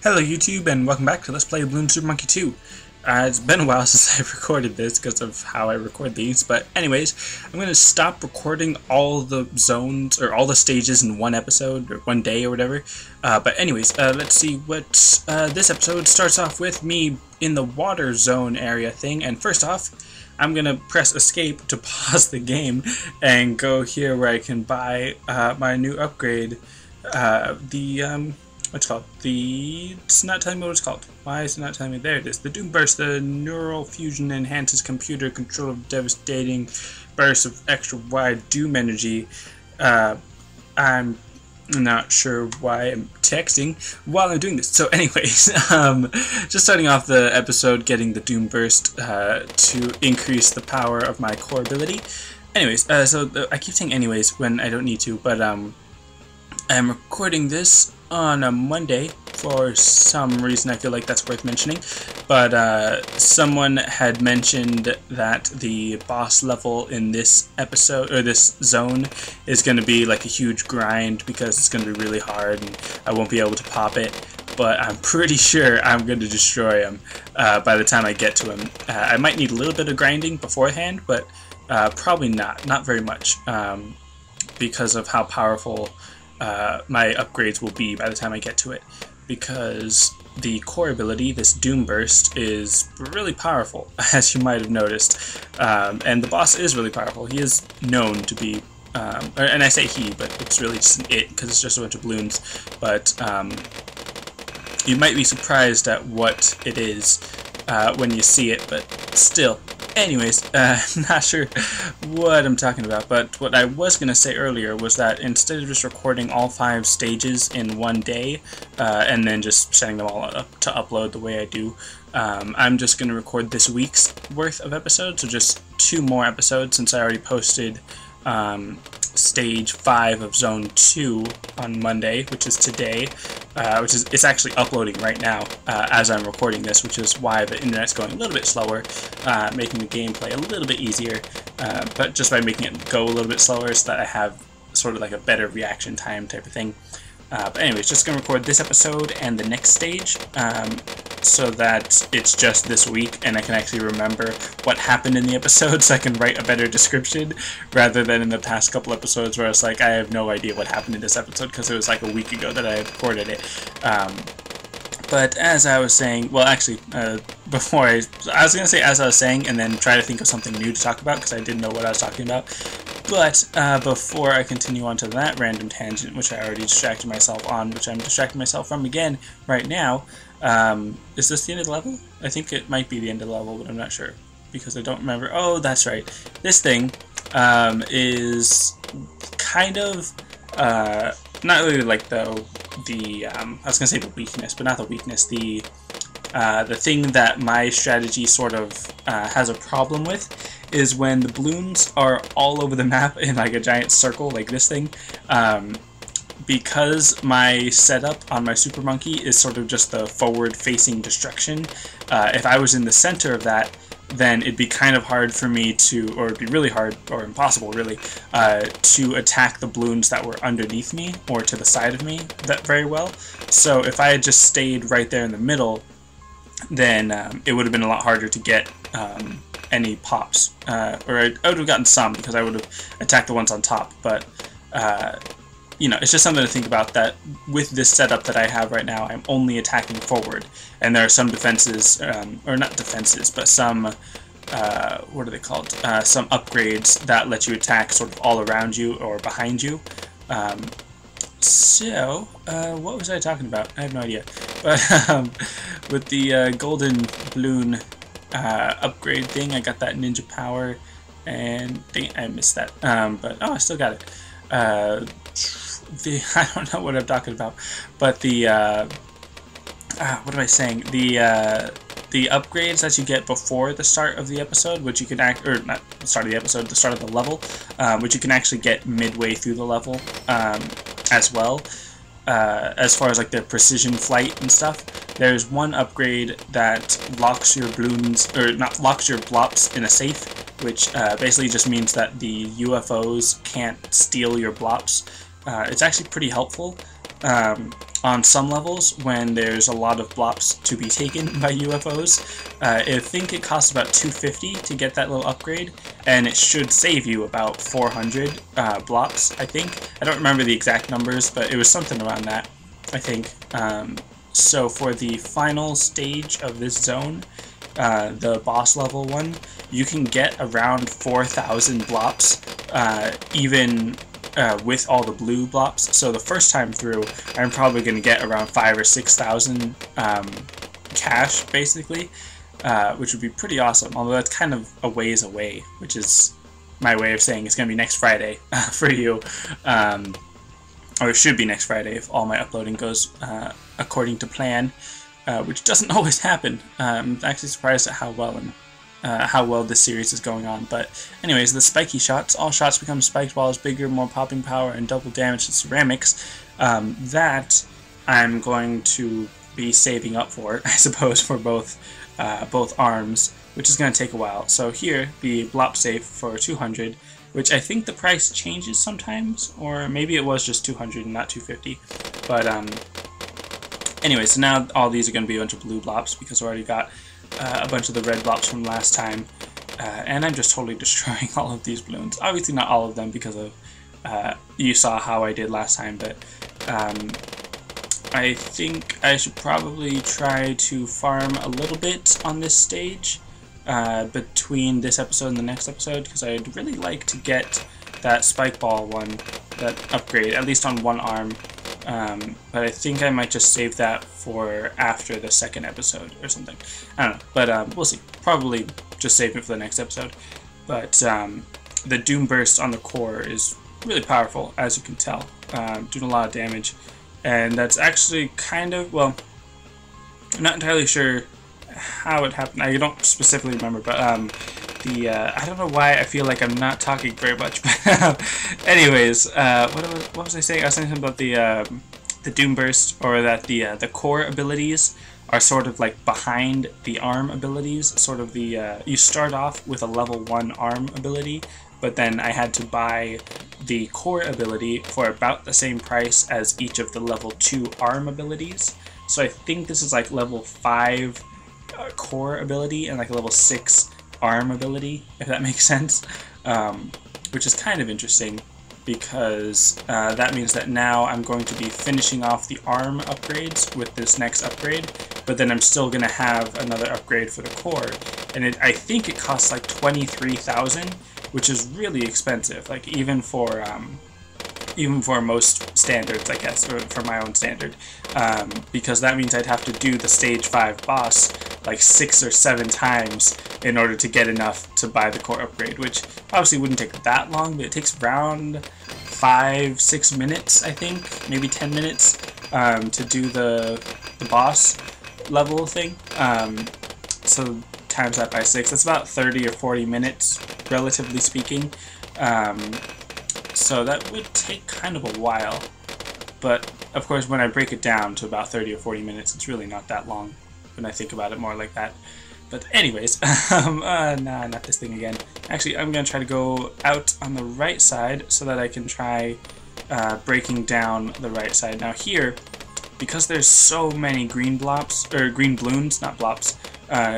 Hello YouTube and welcome back to Let's Play Bloons Super Monkey 2. It's been a while since I recorded this because of how I record these, but anyways, I'm going to stop recording all the zones, or all the stages in one episode, or one day or whatever. But anyways, let's see what this episode starts off with me in the water zone area thing, and first off, I'm going to press escape to pause the game and go here where I can buy my new upgrade, what's it called? It's not telling me what it's called. Why is it not telling me? There it is. The Doom Burst. The neural fusion enhances computer control of devastating bursts of extra wide Doom energy. I'm not sure why I'm texting while I'm doing this. So anyways, just starting off the episode getting the Doom Burst to increase the power of my core ability. Anyways, I keep saying anyways when I don't need to, but I'm recording this on a Monday for some reason. I feel like that's worth mentioning, but someone had mentioned that the boss level in this episode, or this zone, is going to be like a huge grind because it's going to be really hard and I won't be able to pop it, but I'm pretty sure I'm going to destroy him by the time I get to him. I might need a little bit of grinding beforehand, but probably not very much, because of how powerful my upgrades will be by the time I get to it, because the core ability, this Doom Burst, is really powerful, as you might have noticed, and the boss is really powerful. He is known to be, and I say he, but it's really just an it, because it's just a bunch of Bloons, but you might be surprised at what it is when you see it, but still. Anyways, not sure what I'm talking about, but what I was going to say earlier was that instead of just recording all 5 stages in one day, and then just setting them all up to upload the way I do, I'm just going to record this week's worth of episodes, so just 2 more episodes, since I already posted stage 5 of zone 2 on Monday, which is today, it's actually uploading right now as I'm recording this, which is why the internet's going a little bit slower, making the gameplay a little bit easier, but just by making it go a little bit slower so that I have sort of like a better reaction time type of thing. But anyways, just going to record this episode and the next stage, so that it's just this week and I can actually remember what happened in the episode, so I can write a better description, rather than in the past couple episodes where it's like I have no idea what happened in this episode because it was like a week ago that I had recorded it. But as I was saying, well actually, before I was going to say as I was saying and then try to think of something new to talk about because I didn't know what I was talking about. But before I continue on to that random tangent, which I already distracted myself on, which I'm distracting myself from again right now, is this the end of the level? I think it might be the end of the level, but I'm not sure, because I don't remember. Oh, that's right. This thing is kind of, not really like I was going to say the weakness, but not the weakness, the thing that my strategy sort of has a problem with is when the Bloons are all over the map in like a giant circle like this thing. Because my setup on my Super Monkey is sort of just the forward-facing destruction, if I was in the center of that, then it'd be kind of hard for me to, or it'd be really hard, or impossible really, to attack the Bloons that were underneath me, or to the side of me that very well. So if I had just stayed right there in the middle, then it would have been a lot harder to get any pops, or I would have gotten some because I would have attacked the ones on top, but you know, it's just something to think about, that with this setup that I have right now, I'm only attacking forward, and there are some defenses, or not defenses, but some, what are they called, some upgrades that let you attack sort of all around you or behind you. So, what was I talking about? I have no idea, but with the golden balloon upgrade thing, I got that ninja power, and dang it, I missed that, but oh, I still got it. I don't know what I'm talking about, but the what am I saying? The upgrades that you get before the start of the episode, which you can or not the start of the episode, the start of the level, which you can actually get midway through the level, as well. As far as like their precision flight and stuff, there's one upgrade that locks your balloons, or not locks your blops in a safe, which basically just means that the UFOs can't steal your blops. It's actually pretty helpful. on some levels, when there's a lot of blops to be taken by UFOs, I think it costs about $250 to get that little upgrade, and it should save you about 400 blops, I think. I don't remember the exact numbers, but it was something around that, I think. So for the final stage of this zone, the boss level one, you can get around 4,000 blops, even with all the blue blops. So the first time through, I'm probably going to get around 5,000 or 6,000 cash, basically, which would be pretty awesome. Although that's kind of a ways away, which is my way of saying it's going to be next Friday for you, or it should be next Friday if all my uploading goes according to plan, which doesn't always happen. I'm actually surprised at how well this series is going on. But anyways, the spiky shots. All shots become spiked balls, bigger, more popping power, and double damage to ceramics. That I'm going to be saving up for, I suppose, for both arms, which is going to take a while. So here, the blop safe for 200, which I think the price changes sometimes, or maybe it was just 200 and not 250. But anyway, so now all these are going to be a bunch of blue blops because I already got a bunch of the red blops from last time, and I'm just totally destroying all of these balloons. Obviously not all of them because of you saw how I did last time, but I think I should probably try to farm a little bit on this stage between this episode and the next episode, because I'd really like to get that spike ball one, that upgrade, at least on one arm. But I think I might just save that for after the second episode or something. I don't know, but we'll see. Probably just save it for the next episode. But the Doom Burst on the core is really powerful, as you can tell, doing a lot of damage. And that's actually kind of, well, I'm not entirely sure how it happened. I don't specifically remember, but I don't know why I feel like I'm not talking very much. But anyways, what was I saying? I was saying something about the Doom Burst, or that the core abilities are sort of like behind the arm abilities. Sort of the you start off with a level 1 arm ability, but then I had to buy the core ability for about the same price as each of the level 2 arm abilities. So I think this is like level 5 core ability and like a level 6 arm ability, if that makes sense, which is kind of interesting, because that means that now I'm going to be finishing off the arm upgrades with this next upgrade, but then I'm still going to have another upgrade for the core, and I think it costs like 23,000, which is really expensive, like even for most standards, I guess, or for my own standard, because that means I'd have to do the stage 5 boss like 6 or 7 times in order to get enough to buy the core upgrade, which obviously wouldn't take that long, but it takes around 5-6 minutes, I think, maybe 10 minutes to do the boss level thing. So times that by 6, that's about 30 or 40 minutes, relatively speaking. So that would take kind of a while, but of course when I break it down to about 30 or 40 minutes, it's really not that long when I think about it more like that. But anyways, nah, not this thing again. Actually, I'm going to try to go out on the right side so that I can try breaking down the right side. Now here, because there's so many green blops, or green balloons, not blops,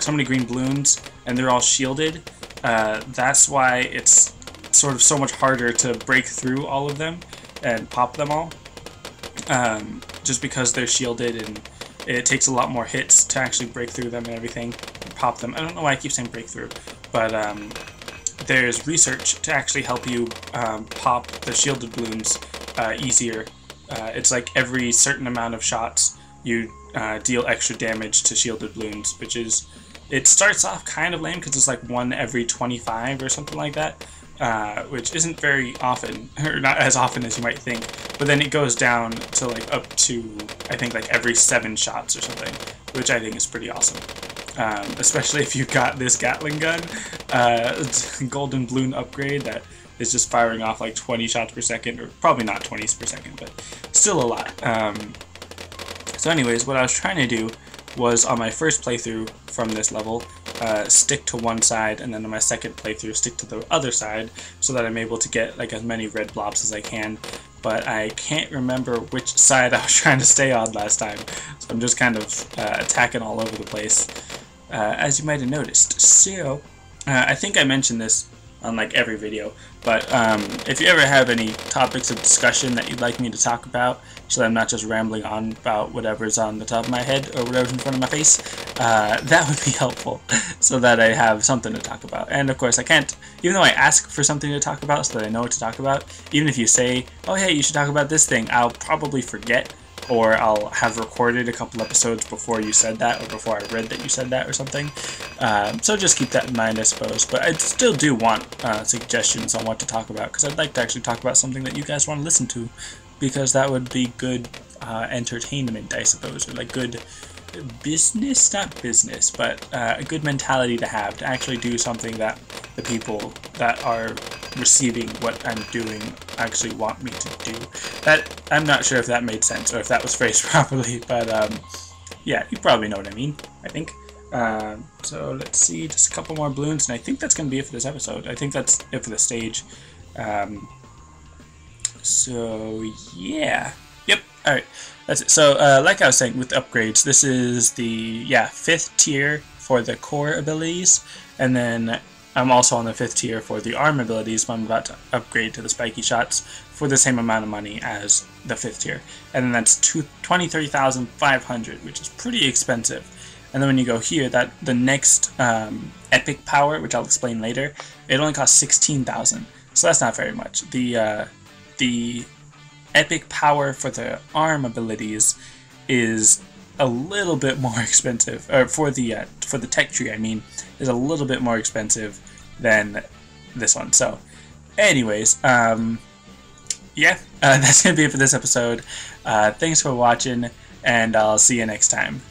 so many green balloons, and they're all shielded, that's why it's sort of so much harder to break through all of them and pop them all, just because they're shielded, and it takes a lot more hits to actually break through them and everything, and pop them. I don't know why I keep saying breakthrough, but there's research to actually help you pop the shielded balloons easier. It's like every certain amount of shots you deal extra damage to shielded balloons, which is, it starts off kind of lame because it's like 1 every 25 or something like that, which isn't very often, or not as often as you might think, but then it goes down to like up to, I think, like every 7 shots or something, which I think is pretty awesome. Especially if you've got this Gatling gun, golden balloon upgrade that is just firing off like 20 shots per second, or probably not 20 per second, but still a lot. So anyways, what I was trying to do was, on my first playthrough from this level, stick to one side, and then on my second playthrough stick to the other side, so that I'm able to get like as many red blobs as I can. but I can't remember which side I was trying to stay on last time, so I'm just kind of attacking all over the place, as you might have noticed. So, I think I mentioned this on like every video, but if you ever have any topics of discussion that you'd like me to talk about, so that I'm not just rambling on about whatever's on the top of my head or whatever's in front of my face, that would be helpful, so that I have something to talk about. And of course I can't, even though I ask for something to talk about so that I know what to talk about, even if you say, oh hey, you should talk about this thing, I'll probably forget, or I'll have recorded a couple episodes before you said that, or before I read that you said that or something. So just keep that in mind, I suppose. But I still do want suggestions on what to talk about, because I'd like to actually talk about something that you guys want to listen to, because that would be good entertainment, I suppose, or like good business, not business, but a good mentality to have, to actually do something that the people that are receiving what I'm doing actually want me to do. That, I'm not sure if that made sense or if that was phrased properly, but yeah, you probably know what I mean, I think. So let's see, just a couple more balloons, and I think that's going to be it for this episode. I think that's it for the stage. So yeah, yep, alright, that's it. So like I was saying with the upgrades, this is the 5th tier for the core abilities, and then I'm also on the 5th tier for the arm abilities, but I'm about to upgrade to the spiky shots for the same amount of money as the 5th tier. And then that's 23,500, which is pretty expensive. And then when you go here, that the next epic power, which I'll explain later, it only costs 16,000. So that's not very much. The epic power for the arm abilities is a little bit more expensive, or for the tech tree, I mean, is a little bit more expensive than this one. So, anyways, yeah, that's gonna be it for this episode. Thanks for watching, and I'll see you next time.